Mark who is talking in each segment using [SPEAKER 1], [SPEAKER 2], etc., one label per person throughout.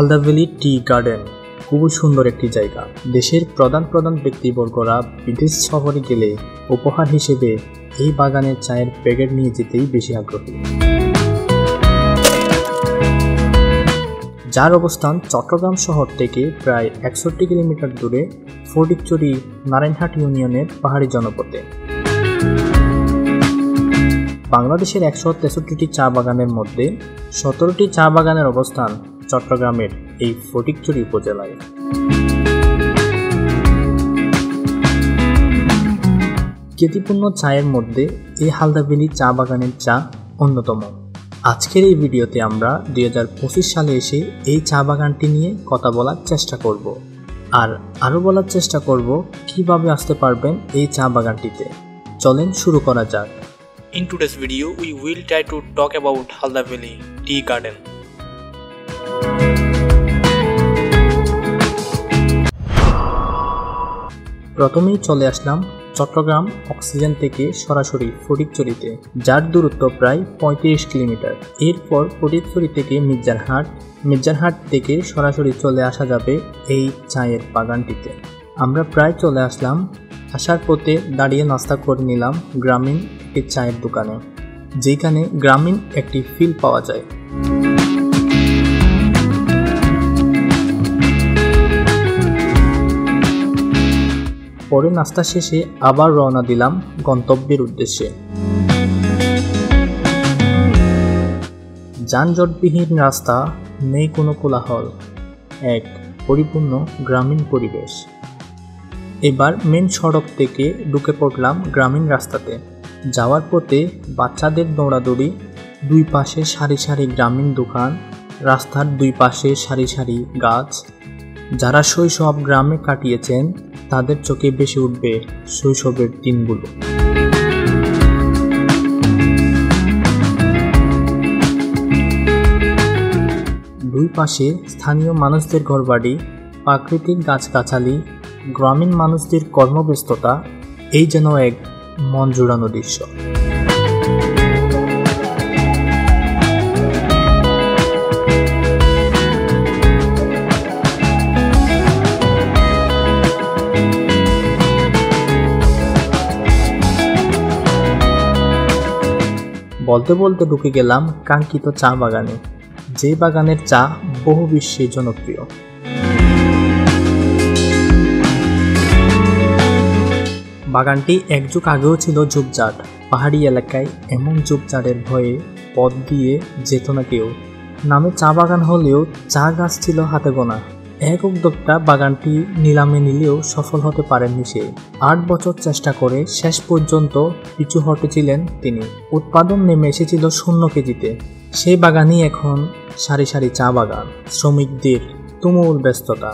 [SPEAKER 1] Halda valley tea garden খুবই সুন্দর একটি জায়গা। দেশের প্রধান ব্যক্তিবর্গরা বিদেশ সফরে গেলে উপহার হিসেবে এই বাগানের চায়ের প্যাকেট নিয়ে যেতেই বেশি আগ্রহী। যার অবস্থান চট্টগ্রাম শহর থেকে প্রায় 61 কিলোমিটার দূরে ফটিকছড়ি নারায়ণহাট ইউনিয়নের পাহাড়ি জনপদে। বাংলাদেশের 163টি চা বাগানের মধ্যে 17টি চা বাগানের অবস্থান চট্টগ্রামের এই ফটিকছড়ি উপজেলায়। খ্যাতিপূর্ণ চায়ের মধ্যে এই হালদা ভ্যালি চা বাগানের চা অন্যতম। আজকের এই ভিডিওতে আমরা 2025 সালে এসে এই চা বাগানটি নিয়ে কথা বলার চেষ্টা করব, আর আরও বলার চেষ্টা করব কিভাবে আসতে পারবেন এই চা বাগানটিতে। চলেন শুরু করা যাক। In today's video, we will try to talk about Halda Valley Tea Garden. প্রথমেই চলে আসলাম চট্টগ্রাম অক্সিজেন থেকে সরাসরি ফটিকছড়িতে, যার দূরত্ব প্রায় 35 কিলোমিটার। এরপর ফটিকছড়ি থেকে মির্জারহাট থেকে সরাসরি চলে আসা যাবে এই চায়ের বাগানটিতে। আমরা প্রায় চলে আসলাম। আসার পথে দাঁড়িয়ে নাস্তা করে নিলাম গ্রামীণ একটি চায়ের দোকানে, যেখানে গ্রামীণ একটি ফিল পাওয়া যায়। পরে নাস্তা শেষে আবার রওনা দিলাম গন্তব্যের উদ্দেশ্যে। যানজটবিহীন রাস্তা, নেই কোনো কোলাহল, এক পরিপূর্ণ গ্রামীণ পরিবেশ। এবার মেন সড়ক থেকে ঢুকে পড়লাম গ্রামীণ রাস্তাতে। যাওয়ার পথে বাচ্চাদের দৌড়াদৌড়ি, দুই পাশে সারি সারি গ্রামীণ দোকান, রাস্তার দুই পাশে সারি সারি গাছ। যারা শৈশব গ্রামে কাটিয়েছেন তাদের চোখে ভেসে উঠবে শৈশবের দিনগুলো। দুই পাশে স্থানীয় মানুষদের ঘরবাড়ি, প্রাকৃতিক গাছগাছালি, গ্রামীণ মানুষদের কর্মব্যস্ততা, এই যেন এক মন জোড়ানো দৃশ্য। বলতে বলতে ঢুকে গেলাম কাঙ্ক্ষিত চা বাগানে, যে বাগানের চা বহু বিশ্বে জনপ্রিয়। বাগানটি এক যুগ আগেও ছিল ঝোপঝাড়। পাহাড়ি এলাকায় এমন ঝোপঝাড়ের ভয়ে পথ দিয়ে যেত না কেউ। নামে চা বাগান হলেও চা গাছ ছিল হাতে গোনা। এক উদ্যোক্তা বাগানটি নিলামে নিলেও সফল হতে পারেননি সে। 8 বছর চেষ্টা করে শেষ পর্যন্ত পিছু হটেছিলেন তিনি। উৎপাদন নেমে এসেছিল 0 কেজিতে। সেই বাগানই এখন সারি সারি চা বাগান, শ্রমিকদের তুমুল ব্যস্ততা।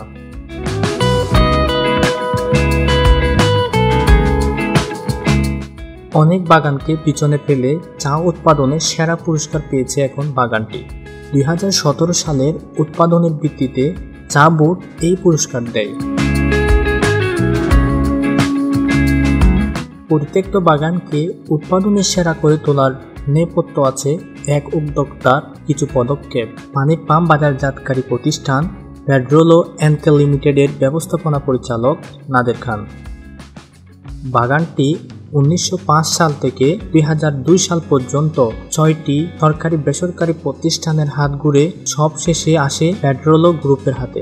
[SPEAKER 1] অনেক বাগানকে পিছনে ফেলে চা উৎপাদনে সেরা পুরস্কার পেয়েছে এখন বাগানটি। 2017 সালের উৎপাদনের ভিত্তিতে চা বোর্ড এই পুরস্কার দেয়। পরিত্যক্ত বাগানকে উৎপাদনের সেরা করে তোলার নেপথ্য আছে এক উদ্যোক্তার কিছু পদক্ষেপ। পানি পাম্প বাজারজাতকারী প্রতিষ্ঠান পেড্রোলো এনকে লিমিটেডের ব্যবস্থাপনা পরিচালক নাদের খান। বাগানটি 1905 সাল থেকে 2002 সাল পর্যন্ত 6টি সরকারি বেসরকারি প্রতিষ্ঠানের হাত ঘুরে সব শেষে আসে পেড্রোলো গ্রুপের হাতে।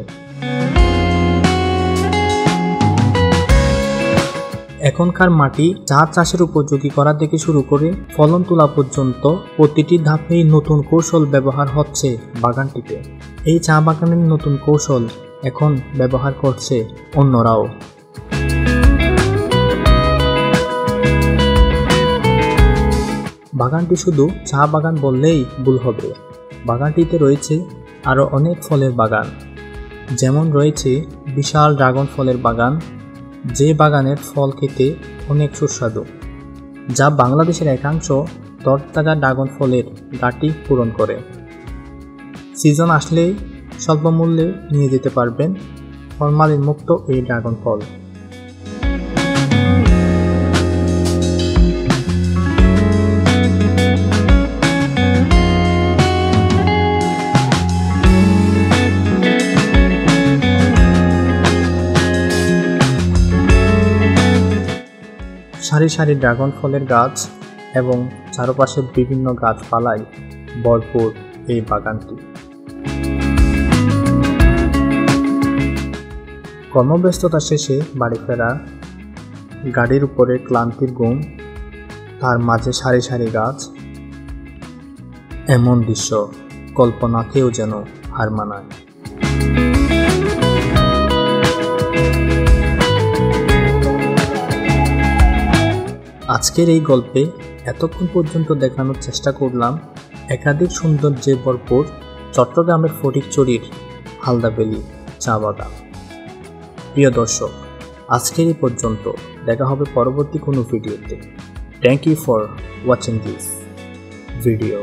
[SPEAKER 1] এখনকার মাটি চা চাষের উপযোগী করা থেকে শুরু করে ফলন তোলা পর্যন্ত প্রতিটি ধাপেই নতুন কৌশল ব্যবহার হচ্ছে বাগানটিতে। এই চা বাগানের নতুন কৌশল এখন ব্যবহার করছে অন্যরাও। বাগানটি শুধু চা বাগান বললেই ভুল হবে। বাগানটিতে রয়েছে আরও অনেক ফলের বাগান, যেমন রয়েছে বিশাল ড্রাগন ফলের বাগান, যে বাগানের ফল খেতে অনেক সুস্বাদু, যা বাংলাদেশের একাংশ তরতাজা ড্রাগন ফলের ঘাটতি পূরণ করে। সিজন আসলেই স্বল্প মূল্যে নিয়ে যেতে পারবেন ফরমালিন মুক্ত এই ড্রাগন ফল। সারি সারি ড্রাগন ফলের গাছ এবং চারপাশে বিভিন্ন গাছপালায় ভরপুর এই বাগানটি। কর্মব্যস্ততা শেষে বাড়ি ফেরা, গাড়ির উপরে ক্লান্তির ঘুম, তার মাঝে সারি সারি গাছ, এমন দৃশ্য কল্পনাকেও যেন হার মানায়। আজকের এই গল্পে এতক্ষণ পর্যন্ত দেখানোর চেষ্টা করলাম একাধিক সৌন্দর্যে ভরপুর চট্টগ্রামের ফটিকছড়ির হালদাভ্যালি চা বাগান। প্রিয় দর্শক, আজকের এই পর্যন্ত, দেখা হবে পরবর্তী কোনো ভিডিওতে। Thank you for watching this video.